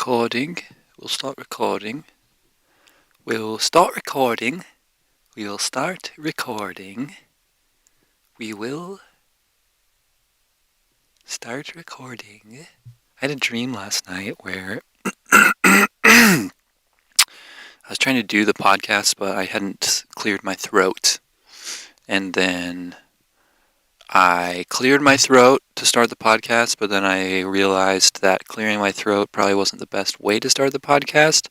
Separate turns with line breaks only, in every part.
recording. We'll start recording. We'll start recording. We will start recording. We will start recording. I had a dream last night where I was trying to do the podcast, but I hadn't cleared my throat. And then I cleared my throat to start the podcast, but then I realized that clearing my throat probably wasn't the best way to start the podcast.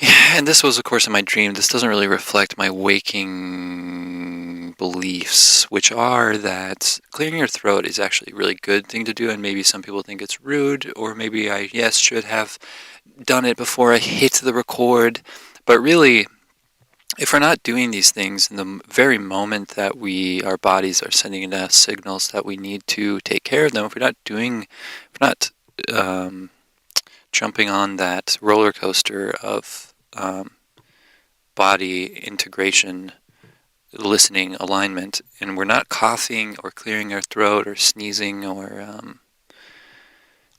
And this was, of course, in my dream. This doesn't really reflect my waking beliefs, which are that clearing your throat is actually a really good thing to do, and maybe some people think it's rude, or maybe I, should have done it before I hit the record. But really, if we're not doing these things in the very moment that our bodies are sending us signals that we need to take care of them, if we're not jumping on that roller coaster of body integration, listening, alignment, and we're not coughing or clearing our throat or sneezing or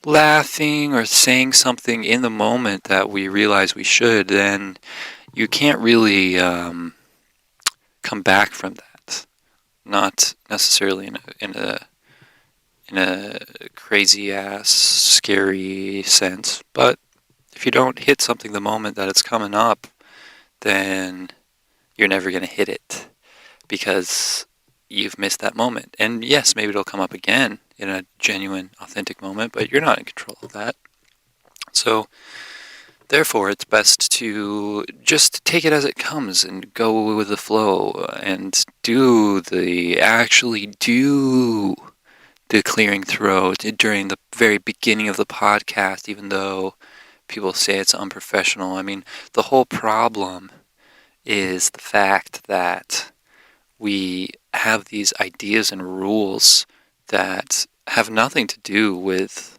laughing or saying something in the moment that we realize we should, then you can't really come back from that. Not necessarily in a crazy ass, scary sense, but if you don't hit something the moment that it's coming up, then you're never going to hit it because you've missed that moment. And yes, maybe it'll come up again in a genuine, authentic moment, but you're not in control of that. So therefore, it's best to just take it as it comes and go with the flow and actually do the clearing throat during the very beginning of the podcast, even though people say it's unprofessional. I mean, the whole problem is the fact that we have these ideas and rules that have nothing to do with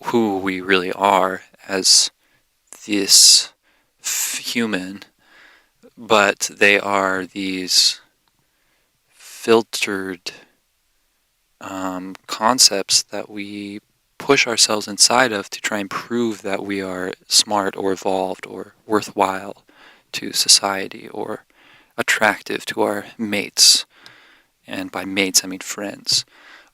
who we really are as this human, but they are these filtered concepts that we push ourselves inside of to try and prove that we are smart or evolved or worthwhile to society or attractive to our mates. And by mates, I mean friends.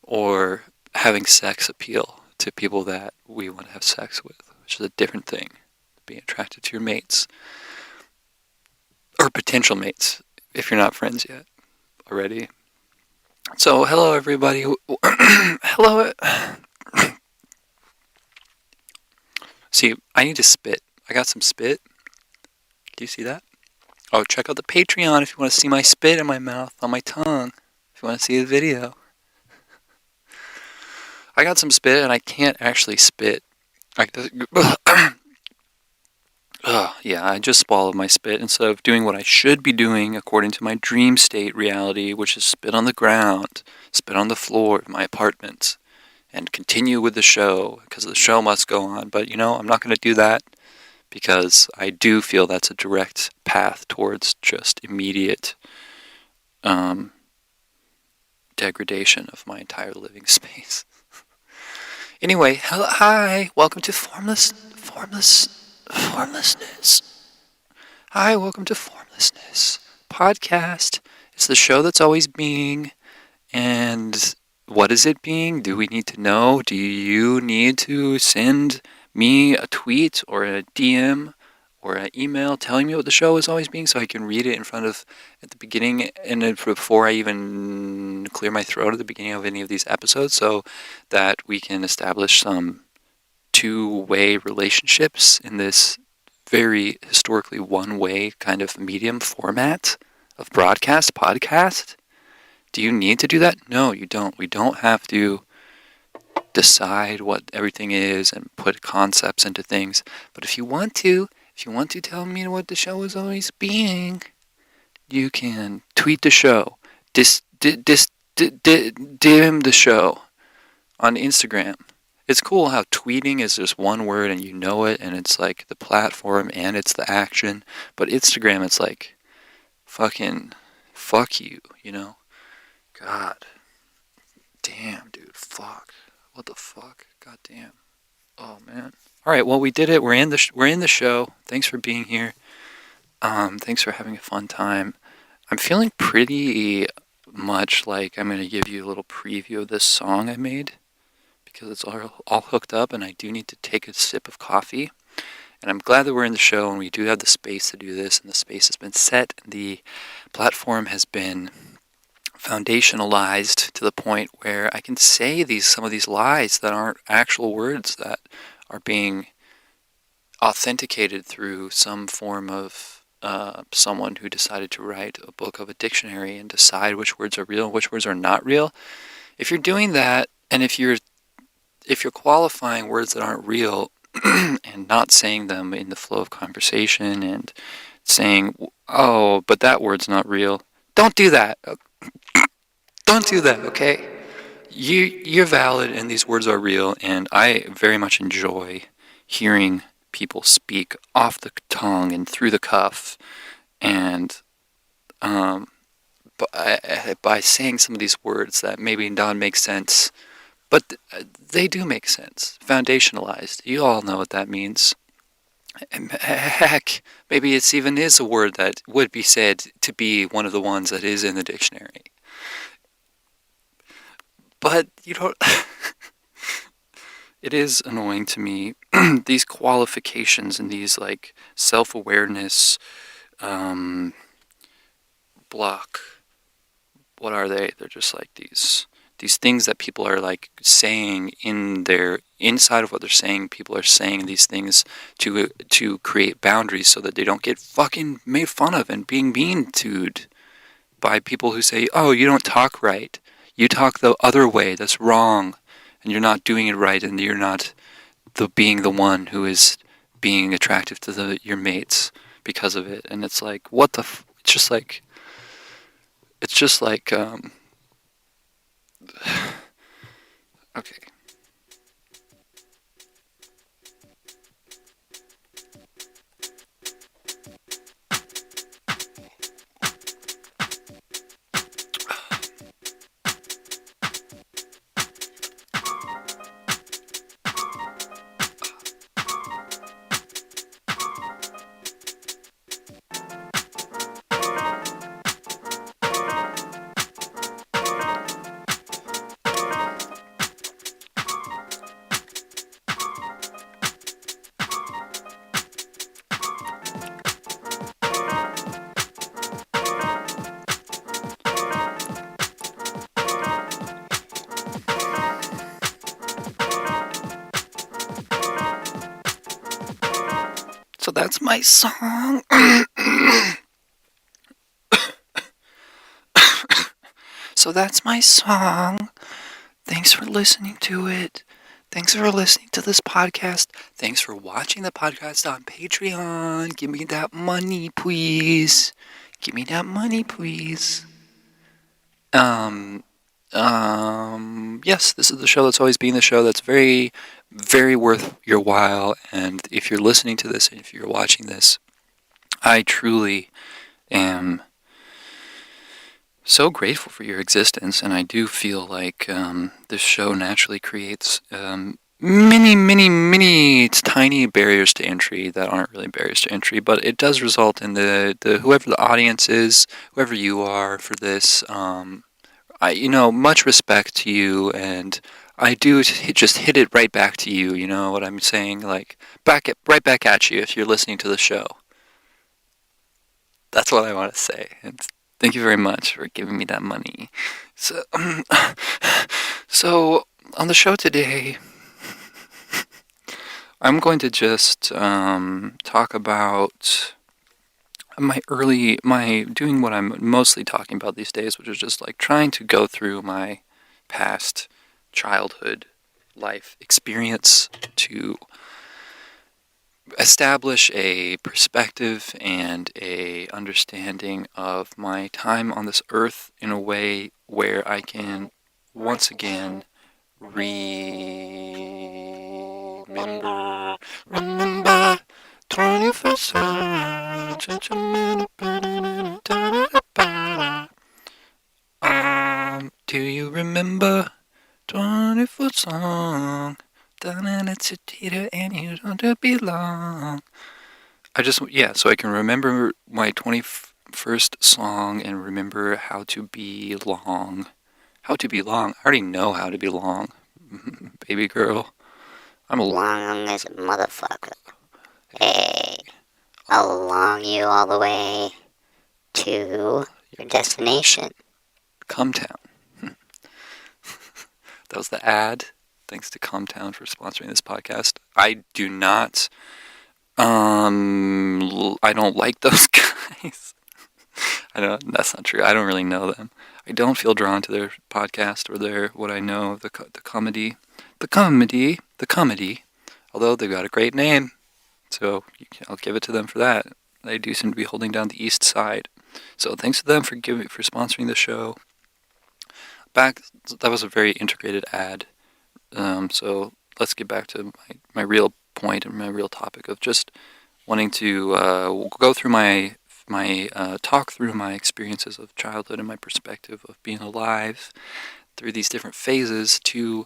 Or having sex appeal to people that we want to have sex with, which is a different thing. Being attracted to your mates. Or potential mates, if you're not friends yet already. So, hello everybody. Hello. See, I need to spit. I got some spit. Do you see that? Oh, check out the Patreon if you want to see my spit in my mouth, on my tongue. If you want to see the video. I got some spit and I can't actually spit. I just swallowed my spit instead of doing what I should be doing according to my dream state reality, which is spit on the ground, spit on the floor of my apartment, and continue with the show, because the show must go on. But, I'm not going to do that, because I do feel that's a direct path towards just immediate degradation of my entire living space. Anyway, hi, welcome to formlessness. Hi, welcome to Formlessness podcast. It's the show that's always being, and what is it being? Do we need to know? Do you need to send me a tweet or a DM or an email telling me what the show is always being so I can read it at the beginning and then before I even clear my throat at the beginning of any of these episodes, so that we can establish some two-way relationships in this very historically one-way kind of medium format of podcast? Do you need to do that? No, you don't. We don't have to decide what everything is and put concepts into things. But if you want to tell me what the show is always being, you can tweet the show, dim the show on Instagram. It's cool how tweeting is just one word and you know it, and it's like the platform and it's the action. But Instagram, it's like fucking fuck you, God damn, dude, fuck. What the fuck? God damn. Oh, man. All right, well, we did it. We're in the show. Thanks for being here. Thanks for having a fun time. I'm feeling pretty much like I'm going to give you a little preview of this song I made because it's all hooked up, and I do need to take a sip of coffee. And I'm glad that we're in the show and we do have the space to do this, and the space has been set, and the platform has been foundationalized to the point where I can say some of these lies that aren't actual words that are being authenticated through some form of someone who decided to write a book of a dictionary and decide which words are real and which words are not real. If you're doing that, and if you're qualifying words that aren't real and not saying them in the flow of conversation and saying, "Oh, but that word's not real," don't do that. Don't do that, okay? You're valid, and these words are real, and I very much enjoy hearing people speak off the tongue and through the cuff, and by saying some of these words that maybe don't make sense, but they do make sense. Foundationalized. You all know what that means. And heck, maybe it's even is a word that would be said to be one of the ones that is in the dictionary. But you don't. It is annoying to me, these qualifications and these like self-awareness block. What are they? They're just like these things that people are like saying in their inside of what they're saying. People are saying these things to create boundaries so that they don't get fucking made fun of and being mean to'd by people who say, "Oh, you don't talk right. You talk the other way. That's wrong, and you're not doing it right, and you're not being the one who is being attractive to your mates because of it." And it's like, what the? It's just like. Okay. So that's my song. So that's my song. Thanks for listening to it. Thanks for listening to this podcast. Thanks for watching the podcast on Patreon. Give me that money, please. Give me that money, please. Yes, this is the show that's always been the show that's very, very worth your while. And if you're listening to this, and if you're watching this, I truly am so grateful for your existence, and I do feel like this show naturally creates many tiny barriers to entry that aren't really barriers to entry, but it does result in the whoever the audience is, whoever you are for this, much respect to you, and I do just hit it right back to you. You know what I'm saying? Like right back at you if you're listening to the show. That's what I want to say. And thank you very much for giving me that money. So, so on the show today, I'm going to just talk about doing what I'm mostly talking about these days, which is just like trying to go through my past childhood life experience to establish a perspective and a understanding of my time on this earth in a way where I can once again remember 21st do you remember 24th song? and you don't belong. So I can remember my 21st song and remember how to be long. How to be long? I already know how to be long. Baby girl. I'm
long as a motherfucker. Hey, I'll long you all the way to your destination.
Cumtown. That was the ad. Thanks to Cumtown for sponsoring this podcast. I do not. I don't like those guys. That's not true. I don't really know them. I don't feel drawn to their podcast or what I know of the comedy. The comedy. Although they've got a great name, so I'll give it to them for that. They do seem to be holding down the East Side. So thanks to them for sponsoring the show. That was a very integrated ad. So let's get back to my real point and my real topic of just wanting to go through my talk through my experiences of childhood and my perspective of being alive through these different phases to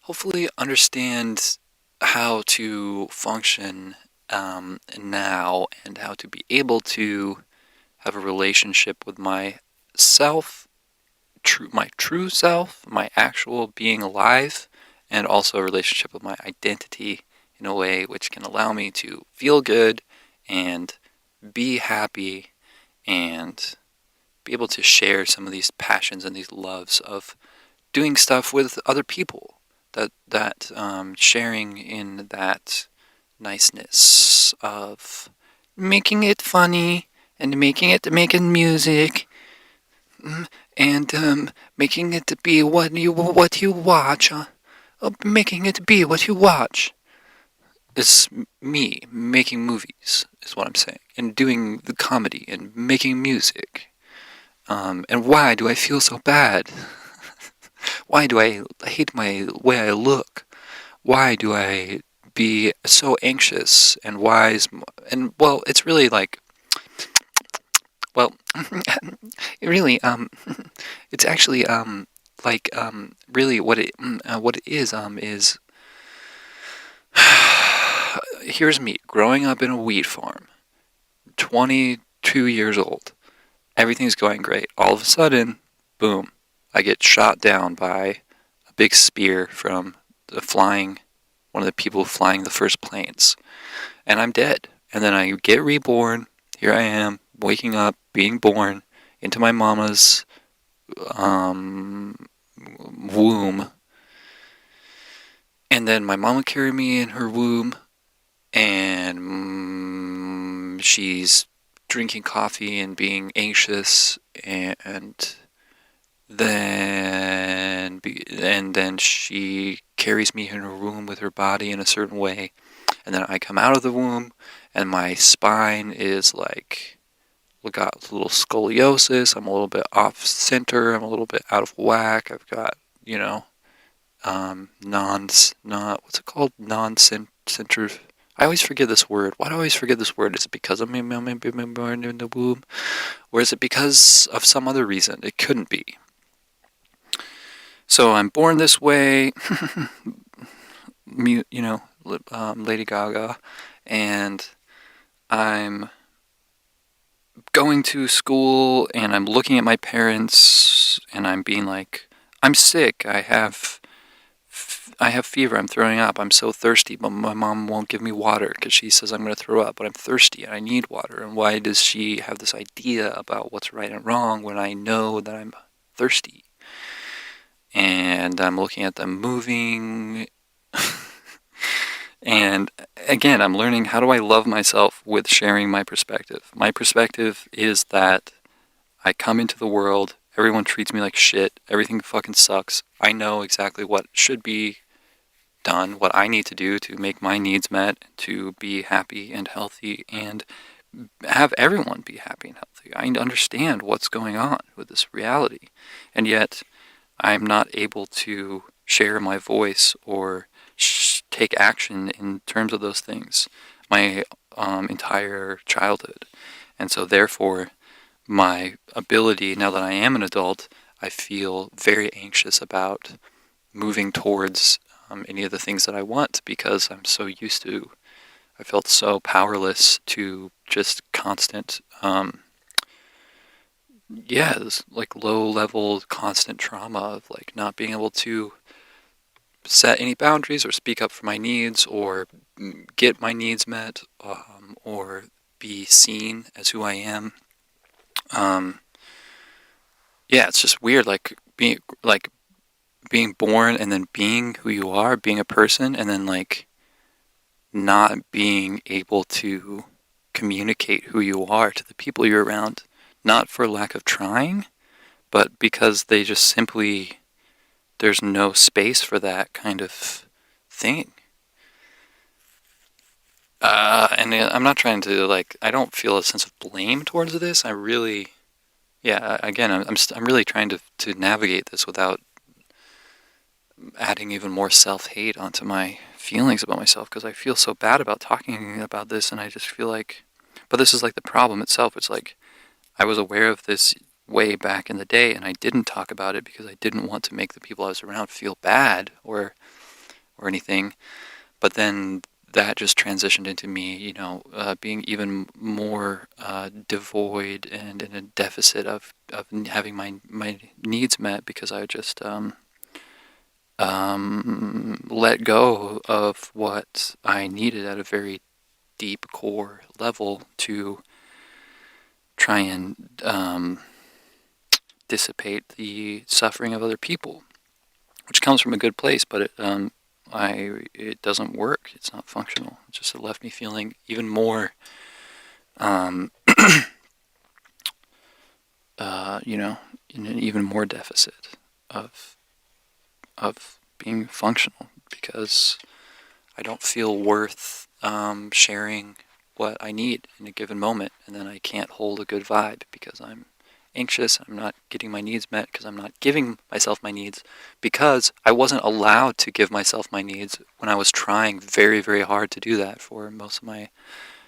hopefully understand how to function now and how to be able to have a relationship with myself, my true self, my actual being alive, and also a relationship with my identity in a way which can allow me to feel good and be happy and be able to share some of these passions and these loves of doing stuff with other people. That sharing in that niceness of making it funny and making music and making it be what you watch. Making it be what you watch. It's me making movies, is what I'm saying, and doing the comedy and making music. And why do I feel so bad? Why do I hate my way I look? Why do I be so anxious? And it's really like, well, really, it's actually, really what it is, here's me growing up in a wheat farm, 22 years old. Everything's going great. All of a sudden, boom, I get shot down by a big spear from one of the people flying the first planes. And I'm dead. And then I get reborn. Here I am, waking up, being born into my mama's womb. And then my mama carried me in her womb, and she's drinking coffee and being anxious, and then she carries me in her womb with her body in a certain way, and then I come out of the womb, and my spine is like, got a little scoliosis. I'm a little bit off center. I'm a little bit out of whack. I've got, what's it called? Non-centered. I always forget this word. Why do I always forget this word? Is it because of me being born in the womb? Or is it because of some other reason? It couldn't be. So I'm born this way, Lady Gaga, and I'm going to school, and I'm looking at my parents, and I'm being like, I'm sick, I have fever, I'm throwing up, I'm so thirsty, but my mom won't give me water because she says I'm going to throw up, but I'm thirsty and I need water. And why does she have this idea about what's right and wrong when I know that I'm thirsty? And I'm looking at them moving. And again, I'm learning, how do I love myself with sharing my perspective? My perspective is that I come into the world, everyone treats me like shit, everything fucking sucks. I know exactly what should be done, what I need to do to make my needs met, to be happy and healthy, and have everyone be happy and healthy. I understand what's going on with this reality, and yet I'm not able to share my voice or take action in terms of those things my entire childhood. And so therefore, my ability, now that I am an adult, I feel very anxious about moving towards any of the things that I want, because I'm so used to, I felt so powerless to just constant, this like low level constant trauma of like not being able to set any boundaries or speak up for my needs or get my needs met, or be seen as who I am. It's just weird, being born and then being who you are, being a person, and then like not being able to communicate who you are to the people you're around, not for lack of trying, but because they just simply, there's no space for that kind of thing. And I'm not trying to I don't feel a sense of blame towards this. I really, again, I'm really trying to navigate this without adding even more self-hate onto my feelings about myself, because I feel so bad about talking about this, and I just feel like, but this is like the problem itself. It's like I was aware of this way back in the day, and I didn't talk about it because I didn't want to make the people I was around feel bad or anything. But then that just transitioned into me, being even more devoid and in a deficit of having my needs met, because I just let go of what I needed at a very deep core level to try and dissipate the suffering of other people, which comes from a good place, but it doesn't work. It's not functional. It just left me feeling even more, in an even more deficit of being functional, because I don't feel worth sharing what I need in a given moment, and then I can't hold a good vibe because I'm anxious, I'm not getting my needs met, because I'm not giving myself my needs, because I wasn't allowed to give myself my needs when I was trying very, very hard to do that for most of my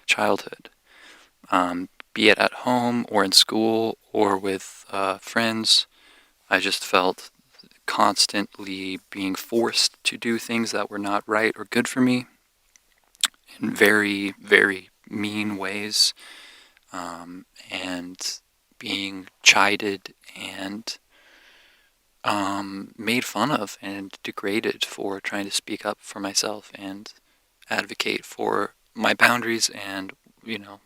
childhood. Be it at home or in school or with friends, I just felt constantly being forced to do things that were not right or good for me in very, very mean ways, and being chided and made fun of and degraded for trying to speak up for myself and advocate for my boundaries and,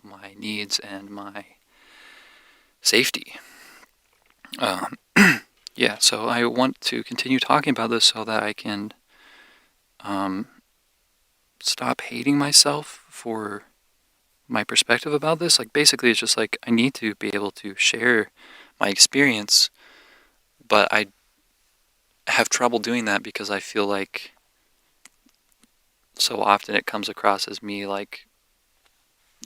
my needs and my safety. So I want to continue talking about this so that I can stop hating myself for my perspective about this. Like, basically, it's just like I need to be able to share my experience, but I have trouble doing that because I feel like so often it comes across as me like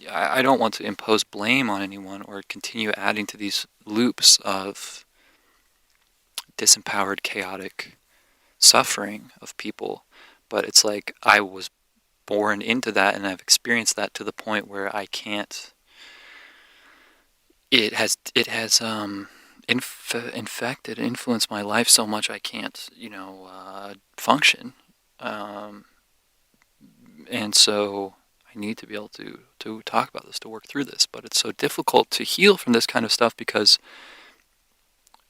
I don't want to impose blame on anyone or continue adding to these loops of disempowered, chaotic suffering of people. But it's like I was born into that, and I've experienced that to the point where I can't. It has infected, influenced my life so much I can't, function. And so I need to be able to talk about this, to work through this. But it's so difficult to heal from this kind of stuff because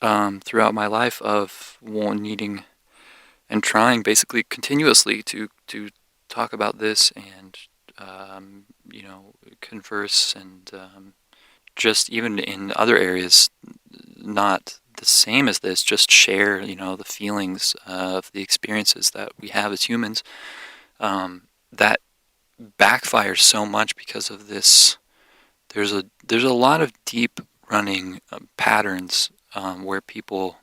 throughout my life of needing and trying basically continuously to talk about this and converse and just even in other areas not the same as this, just share the feelings of the experiences that we have as humans, that backfires so much because of this. There's a lot of deep running patterns where people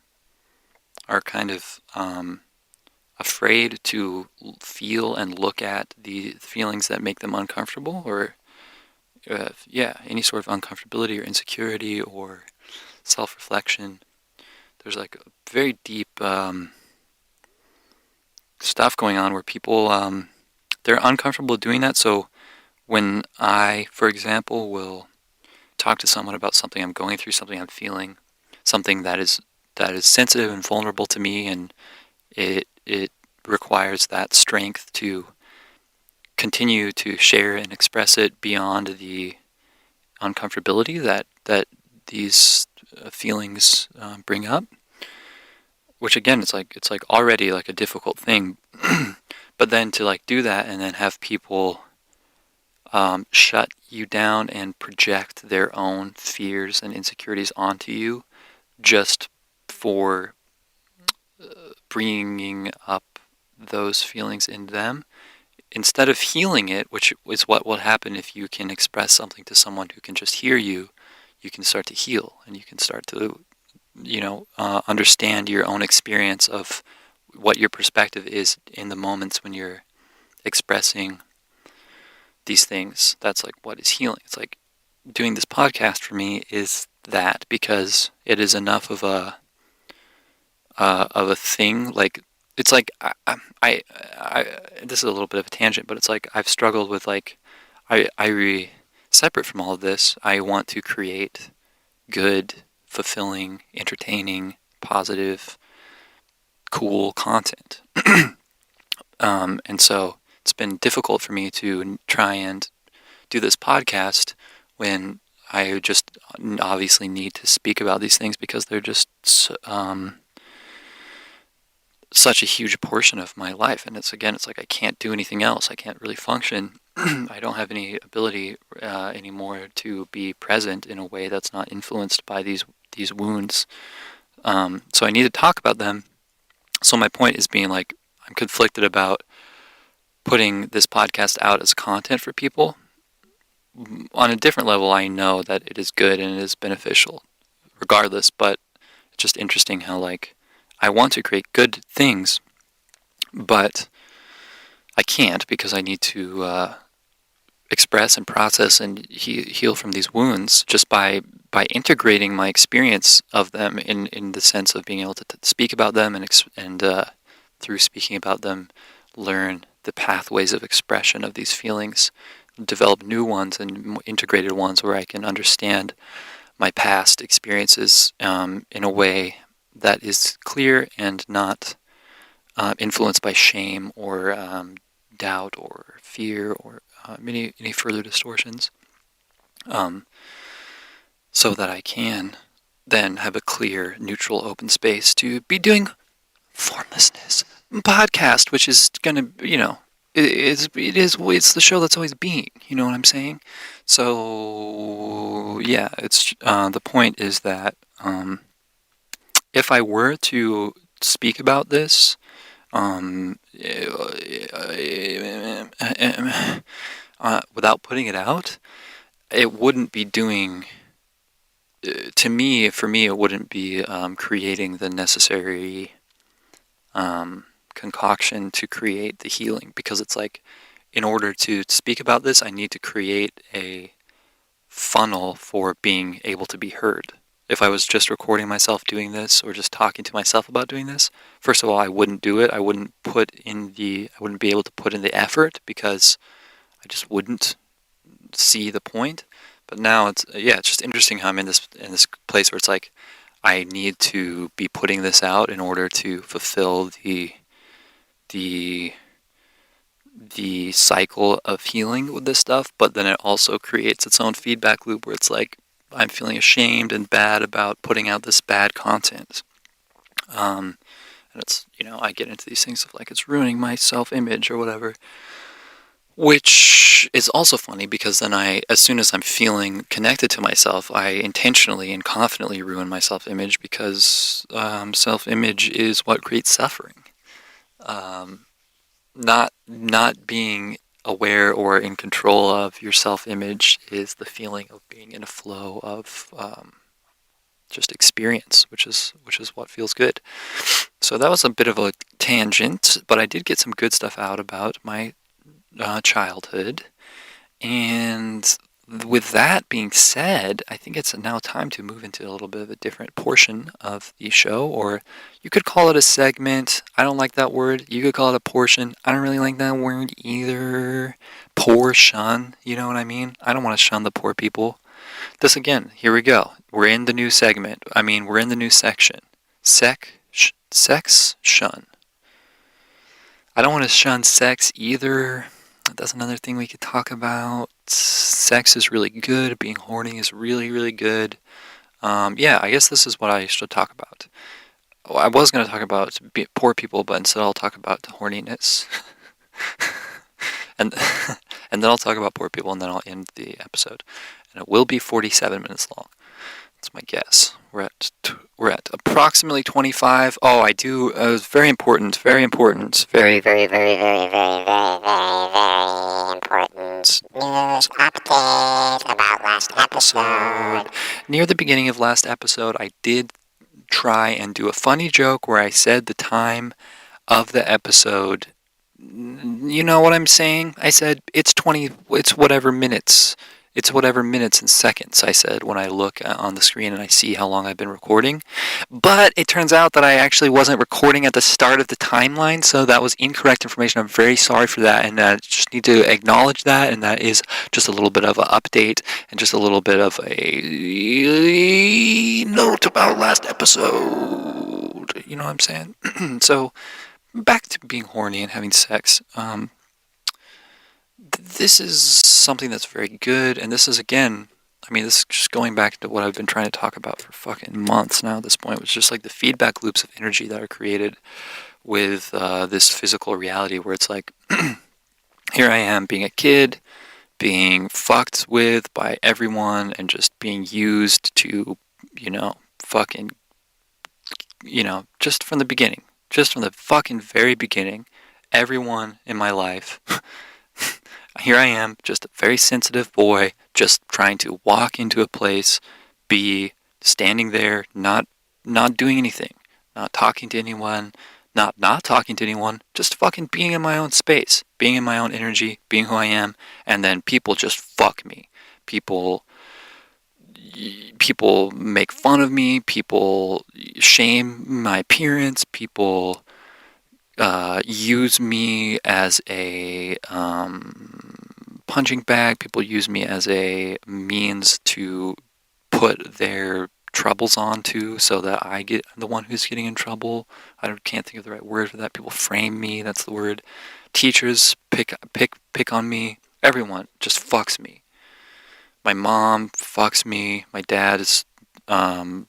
are kind of afraid to feel and look at the feelings that make them uncomfortable, or any sort of uncomfortability or insecurity or self-reflection. There's like a very deep stuff going on where people they're uncomfortable doing that. So when I, for example, will talk to someone about something I'm going through, something I'm feeling, something that is sensitive and vulnerable to me, and it requires that strength to continue to share and express it beyond the uncomfortability that these feelings bring up. Which again, it's like already like a difficult thing, but then to like do that and then have people shut you down and project their own fears and insecurities onto you just for bringing up those feelings in them, instead of healing it, which is what will happen if you can express something to someone who can just hear you. You can start to heal, and you can start to understand your own experience of what your perspective is in the moments when you're expressing these things. That's like what is healing. It's like doing this podcast for me is that, because it is enough of a thing. Like it's like I this is a little bit of a tangent, but it's like I've struggled with like separate from all of this, I want to create good, fulfilling, entertaining, positive, cool content. And so it's been difficult for me to try and do this podcast when I just obviously need to speak about these things because they're just such a huge portion of my life. And it's like I can't do anything else. I can't really function. I don't have any ability anymore to be present in a way that's not influenced by these wounds. So I need to talk about them. So my point is being like, I'm conflicted about putting this podcast out as content for people. On a different level, I know that it is good and it is beneficial regardless, but it's just interesting how like I want to create good things, but I can't because I need to express and process and heal from these wounds just by integrating my experience of them in the sense of being able to speak about them and through speaking about them learn the pathways of expression of these feelings, develop new ones and integrated ones where I can understand my past experiences in a way that is clear and not influenced by shame or doubt or fear or any further distortions, so that I can then have a clear, neutral, open space to be doing formlessness podcast, which is gonna, it's the show that's always being. You know what I'm saying? So yeah, it's the point is that if I were to speak about this without putting it out, it wouldn't be doing, for me, it wouldn't be creating the necessary concoction to create the healing, because it's like, in order to speak about this, I need to create a funnel for being able to be heard. If I was just recording myself doing this or just talking to myself about doing this, first of all, I wouldn't do it. I wouldn't be able to put in the effort because I just wouldn't see the point. But now it's just interesting how I'm in this place where it's like I need to be putting this out in order to fulfill the cycle of healing with this stuff, but then it also creates its own feedback loop where it's like I'm feeling ashamed and bad about putting out this bad content. And it's, I get into these things of like it's ruining my self-image or whatever, which is also funny because then as soon as I'm feeling connected to myself, I intentionally and confidently ruin my self-image because self-image is what creates suffering. Not being aware or in control of your self-image is the feeling of being in a flow of just experience, which is what feels good. So that was a bit of a tangent, but I did get some good stuff out about my childhood. And with that being said, I think it's now time to move into a little bit of a different portion of the show, or you could call it a segment. I don't like that word. You could call it a portion. I don't really like that word either. Portion, you know what I mean? I don't want to shun the poor people. This again, here we go. We're in the new segment. We're in the new section. Sex shun. I don't want to shun sex either. That's another thing we could talk about. Sex is really good. Being horny is really, really good. Yeah, I guess this is what I should talk about. Well, I was going to talk about poor people, but instead I'll talk about the horniness. and and then I'll talk about poor people, and then I'll end the episode. And it will be 47 minutes long. That's my guess. We're at approximately 25. Oh, I do. Very important. Very important.
Very, very, very, very, very, very, very, very important news update about last episode.
Near the beginning of last episode, I did try and do a funny joke where I said the time of the episode. You know what I'm saying? I said it's whatever minutes. It's whatever minutes and seconds, I said, when I look on the screen and I see how long I've been recording. But it turns out that I actually wasn't recording at the start of the timeline, so that was incorrect information. I'm very sorry for that, and I just need to acknowledge that, and that is just a little bit of an update and just a little bit of a note about last episode. You know what I'm saying? So, back to being horny and having sex. This is something that's very good, and this is, again, I mean, this is just going back to what I've been trying to talk about for fucking months now at this point, which is just like the feedback loops of energy that are created with this physical reality where it's like, here I am being a kid, being fucked with by everyone, and just being used to, fucking, just from the beginning, just from the fucking very beginning, everyone in my life. Here I am, just a very sensitive boy, just trying to walk into a place, be standing there, not doing anything, not talking to anyone, not talking to anyone, just fucking being in my own space, being in my own energy, being who I am, and then people just fuck me. People make fun of me, people shame my appearance, people use me as a punching bag. People use me as a means to put their troubles onto so that I get the one who's getting in trouble. I can't think of the right word for that. People frame me. That's the word. Teachers pick on me. Everyone just fucks me. My mom fucks me. My dad is, too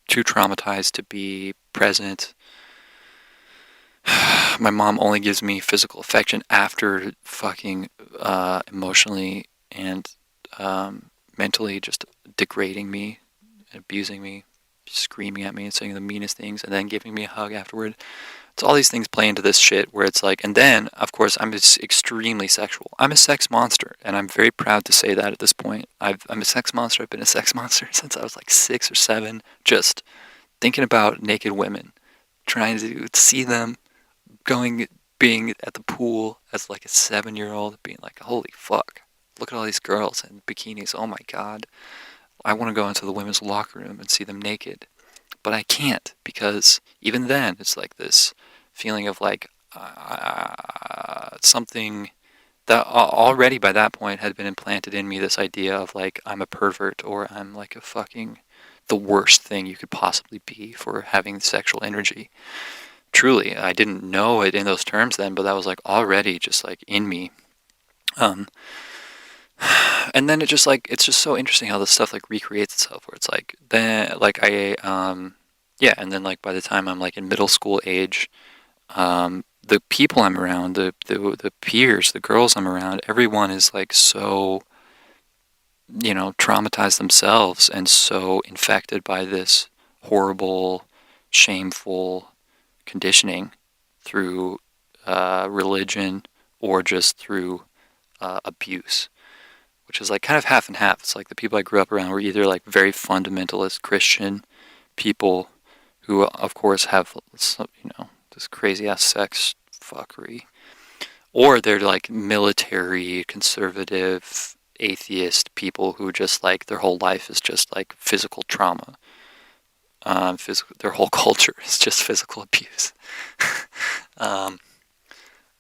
traumatized to be present. My mom only gives me physical affection after fucking emotionally and mentally just degrading me, abusing me, screaming at me and saying the meanest things, and then giving me a hug afterward. So all these things play into this shit where it's like, and then, of course, I'm just extremely sexual. I'm a sex monster, and I'm very proud to say that at this point. I'm a sex monster. I've been a sex monster since I was like 6 or 7, just thinking about naked women, trying to see them, being at the pool as like a 7-year-old, being like, holy fuck, look at all these girls in bikinis, oh my god, I want to go into the women's locker room and see them naked, but I can't, because even then, it's like this feeling of like, something that already by that point had been implanted in me, this idea of like, I'm a pervert, or I'm like a fucking, the worst thing you could possibly be for having sexual energy. Truly, I didn't know it in those terms then, but that was like already just like in me. And then it's just so interesting how this stuff like recreates itself, where it's like, then like yeah, and then like by the time I'm like in middle school age, the people I'm around, the peers, the girls I'm around, everyone is like so, traumatized themselves and so infected by this horrible, shameful conditioning through religion or just through abuse, which is like kind of half and half. It's like the people I grew up around were either like very fundamentalist Christian people who, of course, have this crazy ass sex fuckery, or they're like military conservative atheist people who just like their whole life is just like physical trauma. Their whole culture is just physical abuse.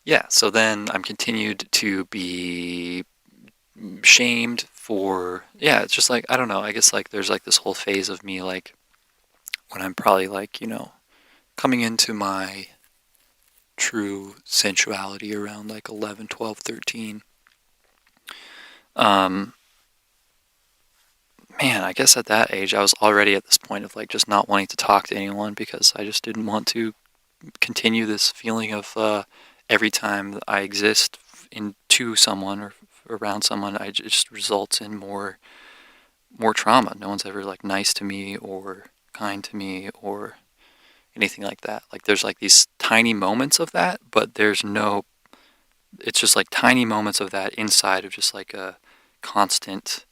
Yeah, so then I'm continued to be shamed for, yeah, it's just like, I don't know, I guess like there's like this whole phase of me like when I'm probably like, coming into my true sensuality around like 11, 12, 13. Man, I guess at that age I was already at this point of like just not wanting to talk to anyone because I just didn't want to continue this feeling of every time that I exist into someone or around someone, it just results in more trauma. No one's ever like nice to me or kind to me or anything like that. Like there's like these tiny moments of that, but it's just like tiny moments of that inside of just like a constant,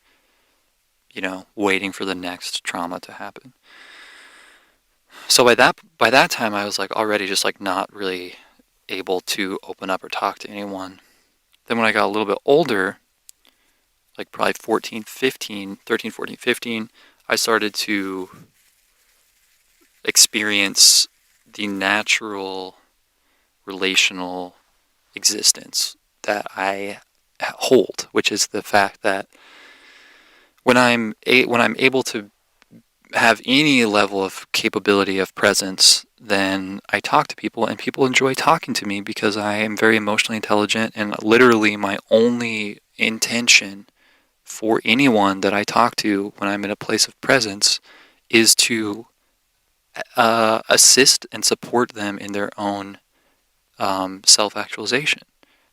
waiting for the next trauma to happen. So by that time I was like already just like not really able to open up or talk to anyone. Then when I got a little bit older, like probably 14, 15, 13, 14, 15, I started to experience the natural relational existence that I hold, which is the fact that when I'm able to have any level of capability of presence, then I talk to people and people enjoy talking to me because I am very emotionally intelligent, and literally my only intention for anyone that I talk to when I'm in a place of presence is to assist and support them in their own self-actualization.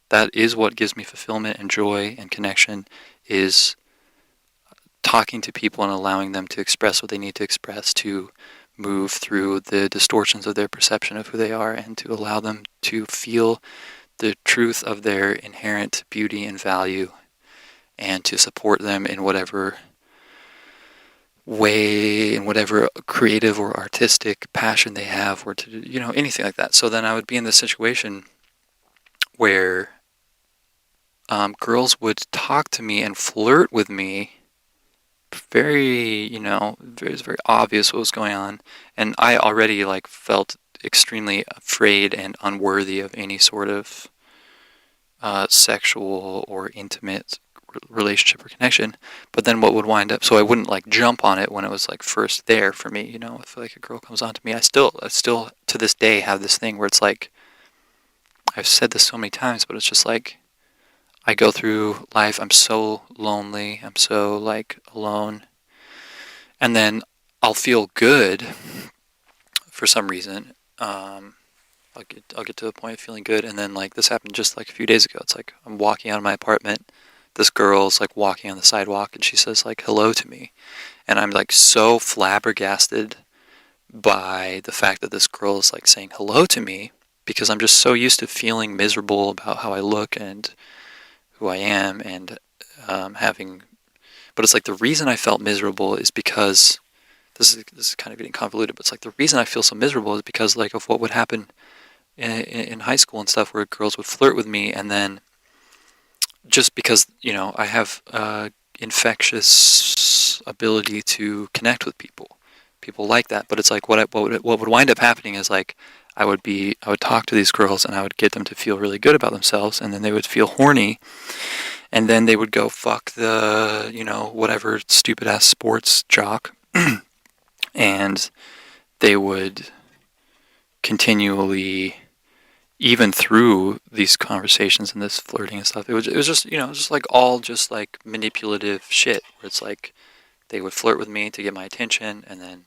That is what gives me fulfillment and joy and connection, is talking to people and allowing them to express what they need to express, to move through the distortions of their perception of who they are, and to allow them to feel the truth of their inherent beauty and value, and to support them in whatever way, in whatever creative or artistic passion they have, or to, anything like that. So then I would be in this situation where girls would talk to me and flirt with me very, it's very obvious what was going on, and I already like felt extremely afraid and unworthy of any sort of sexual or intimate relationship or connection. But then what would wind up, so I wouldn't like jump on it when it was like first there for me, if like a girl comes on to me, I still to this day have this thing where it's like, I've said this so many times, but it's just like, I go through life, I'm so lonely, I'm so like alone, and then I'll feel good for some reason. I'll get to the point of feeling good, and then like this happened just like a few days ago. It's like I'm walking out of my apartment, this girl's like walking on the sidewalk, and she says like hello to me, and I'm like so flabbergasted by the fact that this girl is like saying hello to me, because I'm just so used to feeling miserable about how I look and who I am, and having, but it's like the reason I felt miserable is because this is kind of getting convoluted, but it's like the reason I feel so miserable is because like of what would happen in high school and stuff, where girls would flirt with me, and then just because I have infectious ability to connect with people like that, but it's like what would wind up happening is like I would talk to these girls and I would get them to feel really good about themselves, and then they would feel horny, and then they would go fuck the whatever stupid ass sports jock and they would continually, even through these conversations and this flirting and stuff, it was just just like all just like manipulative shit, where it's like they would flirt with me to get my attention, and then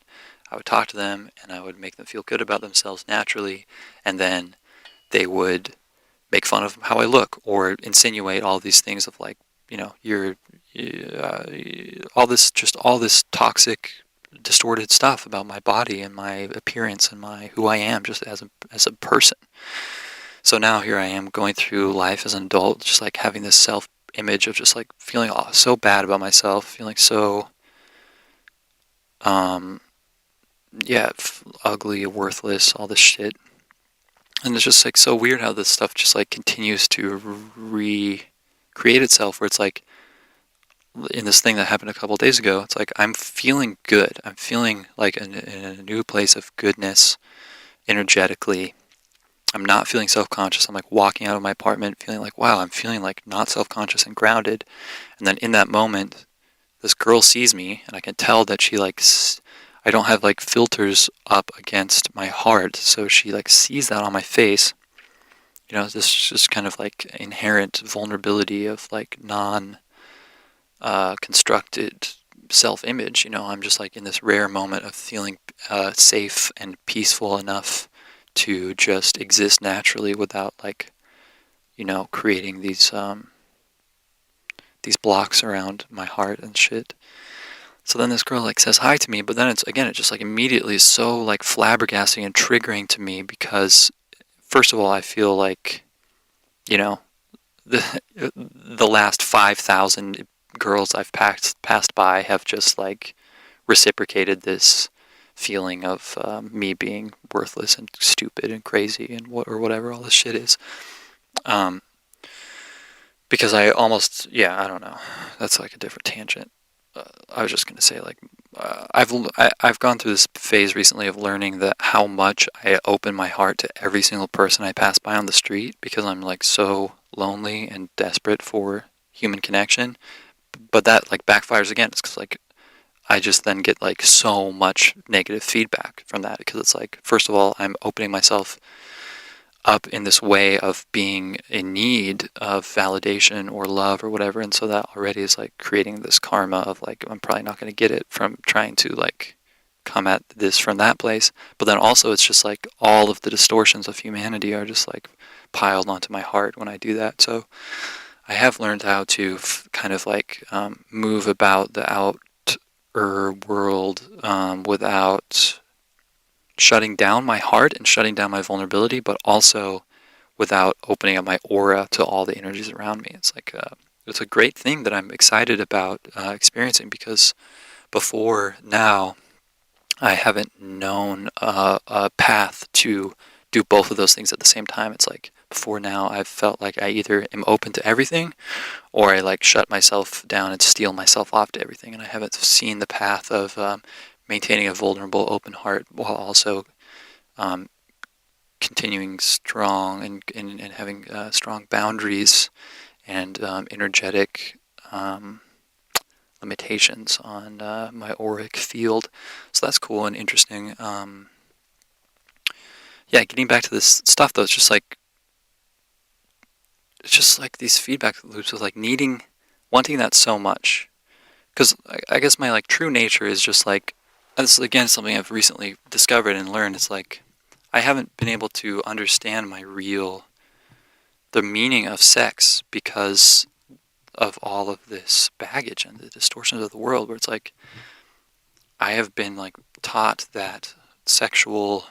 I would talk to them and I would make them feel good about themselves naturally, and then they would make fun of how I look or insinuate all these things of like, you're all this toxic, distorted stuff about my body and my appearance and my who I am just as a person. So now here I am going through life as an adult, just like having this self-image of just like feeling so bad about myself, feeling so ugly, worthless, all this shit. And it's just like so weird how this stuff just like continues to recreate itself, where it's like in this thing that happened a couple of days ago, it's like I'm feeling good. I'm feeling like in a new place of goodness energetically. I'm not feeling self-conscious. I'm like walking out of my apartment feeling like, wow, I'm feeling like not self-conscious and grounded. And then in that moment, this girl sees me, and I can tell that she like, I don't have like filters up against my heart, so she like sees that on my face, this just kind of like inherent vulnerability of like constructed self-image. I'm just like in this rare moment of feeling safe and peaceful enough to just exist naturally without like creating these blocks around my heart and shit. So then this girl like says hi to me, but then it just like immediately is so like flabbergasting and triggering to me because first of all I feel like the the last 5,000 girls I've passed by have just like reciprocated this feeling of me being worthless and stupid and crazy and whatever all this shit is. Because I almost, I don't know. That's like a different tangent. I was just gonna say like I've gone through this phase recently of learning that how much I open my heart to every single person I pass by on the street because I'm like so lonely and desperate for human connection. But that like backfires again. It's 'cause like I just then get like so much negative feedback from that because it's like first of all I'm opening myself up in this way of being in need of validation or love or whatever, and so that already is like creating this karma of like I'm probably not going to get it from trying to like come at this from that place. But then also it's just like all of the distortions of humanity are just like piled onto my heart when I do that. So I have learned how to kind of like move about the outer world without shutting down my heart and shutting down my vulnerability, but also without opening up my aura to all the energies around me. It's like it's a great thing that I'm excited about experiencing because before now I haven't known a path to do both of those things at the same time. It's like before now I've felt like I either am open to everything or I like shut myself down and steel myself off to everything, and I haven't seen the path of maintaining a vulnerable, open heart while also continuing strong and having strong boundaries and energetic limitations on my auric field. So that's cool and interesting. Getting back to this stuff though, it's just like these feedback loops of like wanting that so much. Because I guess my like true nature is just like, this is again something I've recently discovered and learned. It's like I haven't been able to understand the meaning of sex because of all of this baggage and the distortions of the world, where it's like I have been like taught that sexual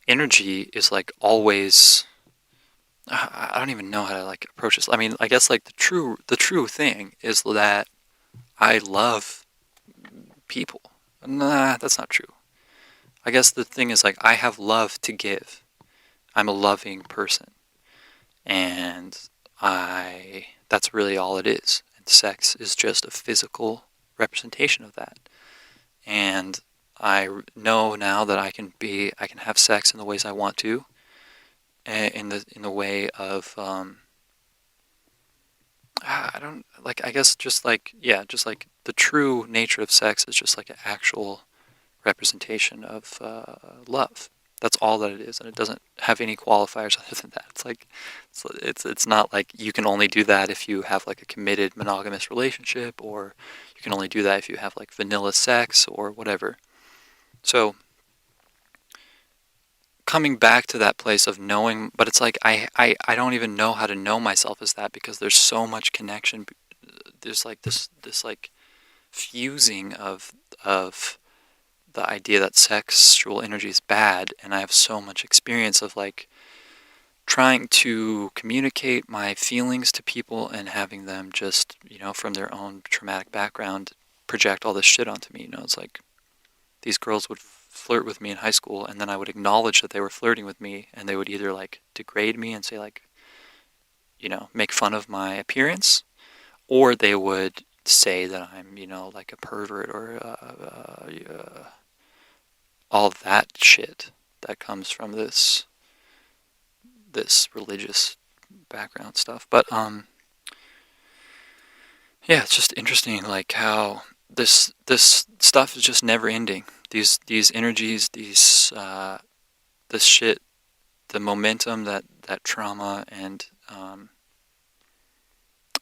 energy is like always, I don't even know how to like approach this. I mean, I guess like the true thing is that I love people. Nah, that's not true. I guess the thing is like I have love to give. I'm a loving person. And that's really all it is. And sex is just a physical representation of that. And I know now that I can have sex in the ways I want to, in the way of I don't like. I guess just like the true nature of sex is just like an actual representation of love. That's all that it is, and it doesn't have any qualifiers other than that. It's like it's not like you can only do that if you have like a committed monogamous relationship, or you can only do that if you have like vanilla sex or whatever. So coming back to that place of knowing, but it's like I don't even know how to know myself as that because there's so much connection. There's like this like fusing of the idea that sexual energy is bad, and I have so much experience of like trying to communicate my feelings to people and having them just, from their own traumatic background project all this shit onto me. It's like these girls would flirt with me in high school, and then I would acknowledge that they were flirting with me, and they would either like degrade me and say like, make fun of my appearance, or they would say that I'm, like a pervert or all that shit that comes from this religious background stuff. But it's just interesting like how this stuff is just never ending. These energies, this shit, the momentum that that trauma and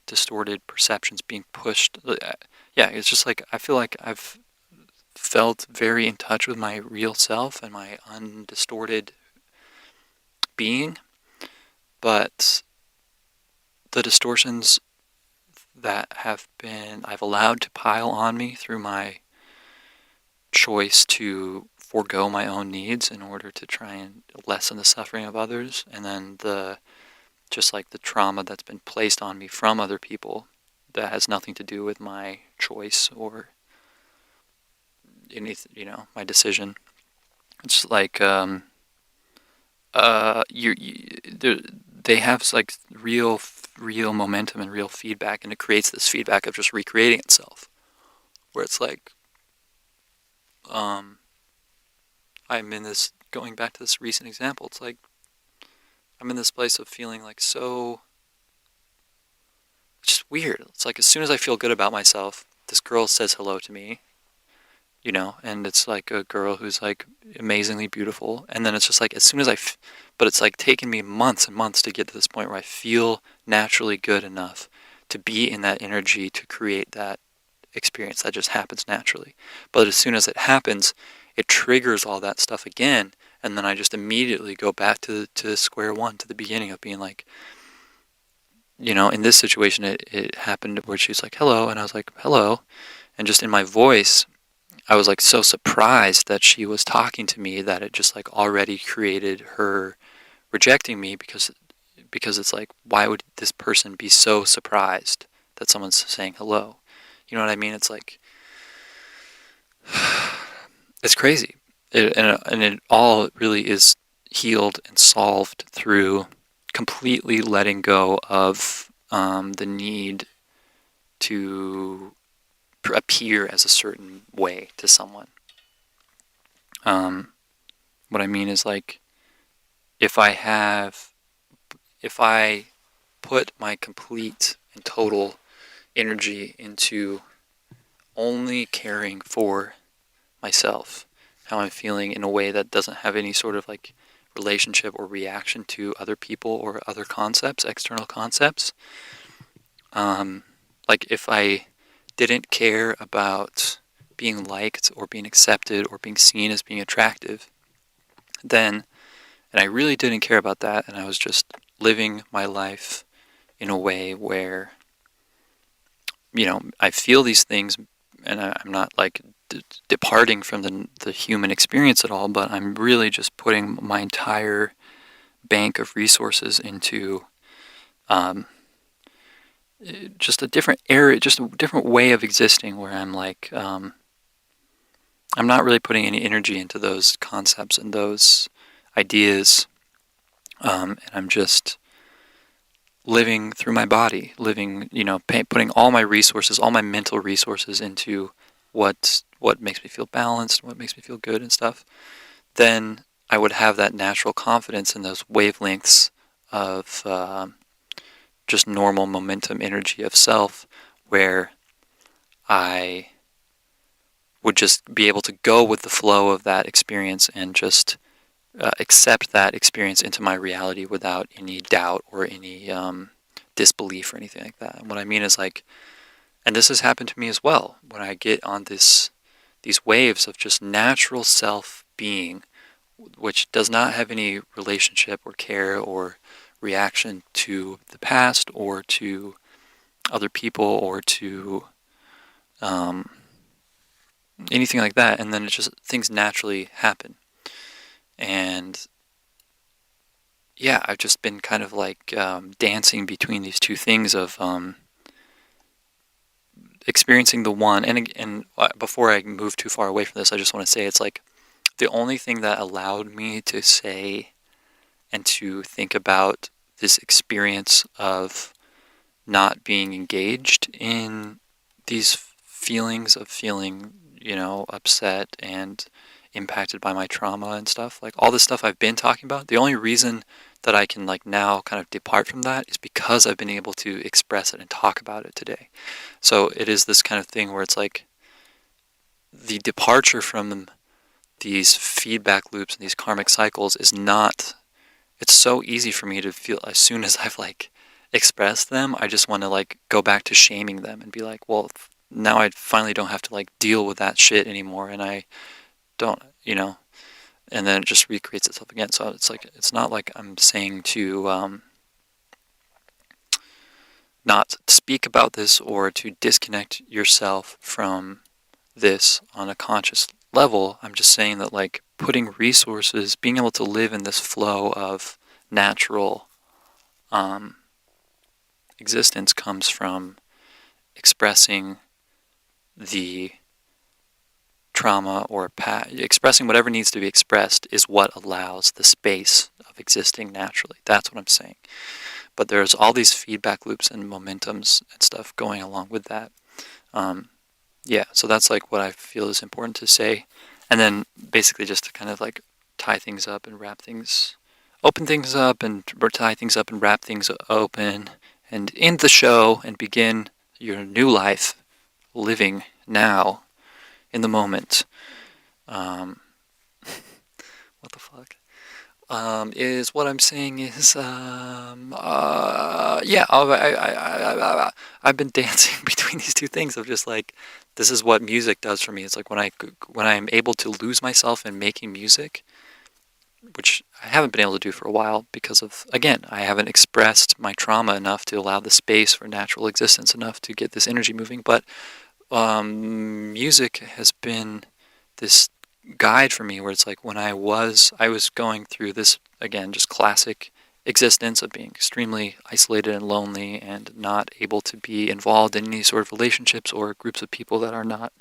distorted perceptions being pushed. Yeah, it's just like I feel like I've felt very in touch with my real self and my undistorted being, but the distortions that I've allowed to pile on me through my choice to forego my own needs in order to try and lessen the suffering of others, and then just like the trauma that's been placed on me from other people that has nothing to do with my choice or my decision. It's like they have like real momentum and real feedback, and it creates this feedback of just recreating itself, where it's like I'm in this, going back to this recent example, it's like I'm in this place of feeling like so just weird. It's like as soon as I feel good about myself, this girl says hello to me, and it's like a girl who's like amazingly beautiful, and then it's just like as soon as but it's like taken me months and months to get to this point where I feel naturally good enough to be in that energy to create that experience that just happens naturally. But as soon as it happens, it triggers all that stuff again, and then I just immediately go back to square one, to the beginning of being like, in this situation, it happened where she was like, hello, and I was like, hello, and just in my voice, I was like so surprised that she was talking to me that it just like already created her rejecting me, because it's like, why would this person be so surprised that someone's saying hello? You know what I mean? It's like, it's crazy. And it all really is healed and solved through completely letting go of the need to appear as a certain way to someone. What I mean is, like, if I put my complete and total energy into only caring for myself, how I'm feeling, in a way that doesn't have any sort of like relationship or reaction to other people or other concepts, external concepts. Like if I didn't care about being liked or being accepted or being seen as being attractive, and I really didn't care about that, and I was just living my life in a way where, I feel these things, and I'm not like departing from the human experience at all, but I'm really just putting my entire bank of resources into just a different area, just a different way of existing, where I'm like, I'm not really putting any energy into those concepts and those ideas, and I'm just living through my body, putting all my resources, all my mental resources into what makes me feel balanced, what makes me feel good and stuff. Then I would have that natural confidence in those wavelengths of just normal momentum energy of self, where I would just be able to go with the flow of that experience and just accept that experience into my reality without any doubt or any disbelief or anything like that. And what I mean is, like, and this has happened to me as well, when I get on these waves of just natural self-being, which does not have any relationship or care or reaction to the past or to other people or to anything like that, and then it just, things naturally happen. And yeah, I've just been kind of like dancing between these two things of experiencing the one, and before I move too far away from this, I just want to say, it's like the only thing that allowed me to say and to think about this experience of not being engaged in these feelings of feeling, upset and impacted by my trauma and stuff, like all the stuff I've been talking about, the only reason that I can like now kind of depart from that is because I've been able to express it and talk about it today. So it is this kind of thing where it's like the departure from these feedback loops and these karmic cycles is not it's so easy for me to feel as soon as I've like expressed them, I just want to like go back to shaming them and be like, well, now I finally don't have to like deal with that shit anymore, and I don't, and then it just recreates itself again. So it's like, it's not like I'm saying to not speak about this or to disconnect yourself from this on a conscious level. I'm just saying that like putting resources, being able to live in this flow of natural existence comes from expressing the trauma or expressing whatever needs to be expressed is what allows the space of existing naturally. That's what I'm saying. But there's all these feedback loops and momentums and stuff going along with that. Yeah, so that's like what I feel is important to say. And then basically just to kind of like tie things up and open things up and tie things up and wrap things open and end the show and begin your new life living now in the moment. What the fuck? Is what I'm saying is, yeah, I've been dancing between these two things of just like, this is what music does for me. It's like when I'm able to lose myself in making music, which I haven't been able to do for a while because of, again, I haven't expressed my trauma enough to allow the space for natural existence enough to get this energy moving. But music has been this guide for me where it's like when I was going through this, again, just classic existence of being extremely isolated and lonely and not able to be involved in any sort of relationships or groups of people that are not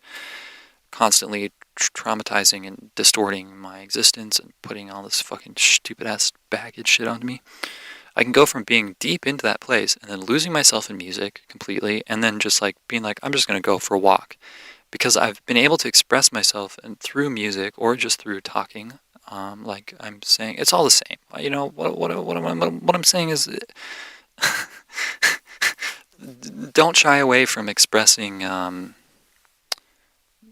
constantly traumatizing and distorting my existence and putting all this fucking stupid ass baggage shit onto me. I can go from being deep into that place and then losing myself in music completely and then just like being like, I'm just going to go for a walk. Because I've been able to express myself and through music or just through talking, like I'm saying, it's all the same. What I'm saying is, don't shy away from expressing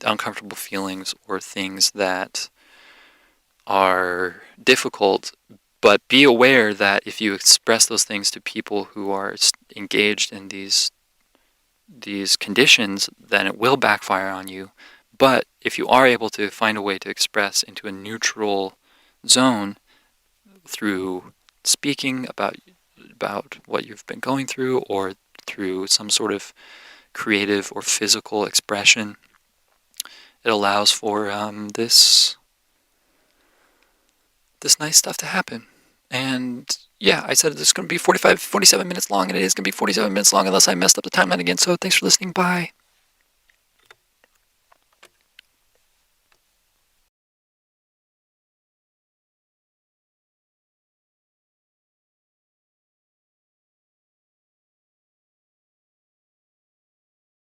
uncomfortable feelings or things that are difficult, but be aware that if you express those things to people who are engaged in these conditions, then it will backfire on you. But if you are able to find a way to express into a neutral zone through speaking about what you've been going through or through some sort of creative or physical expression, it allows for this nice stuff to happen. And yeah, I said this is going to be 47 minutes long, and it is going to be 47 minutes long unless I messed up the timeline again. So thanks for listening. Bye.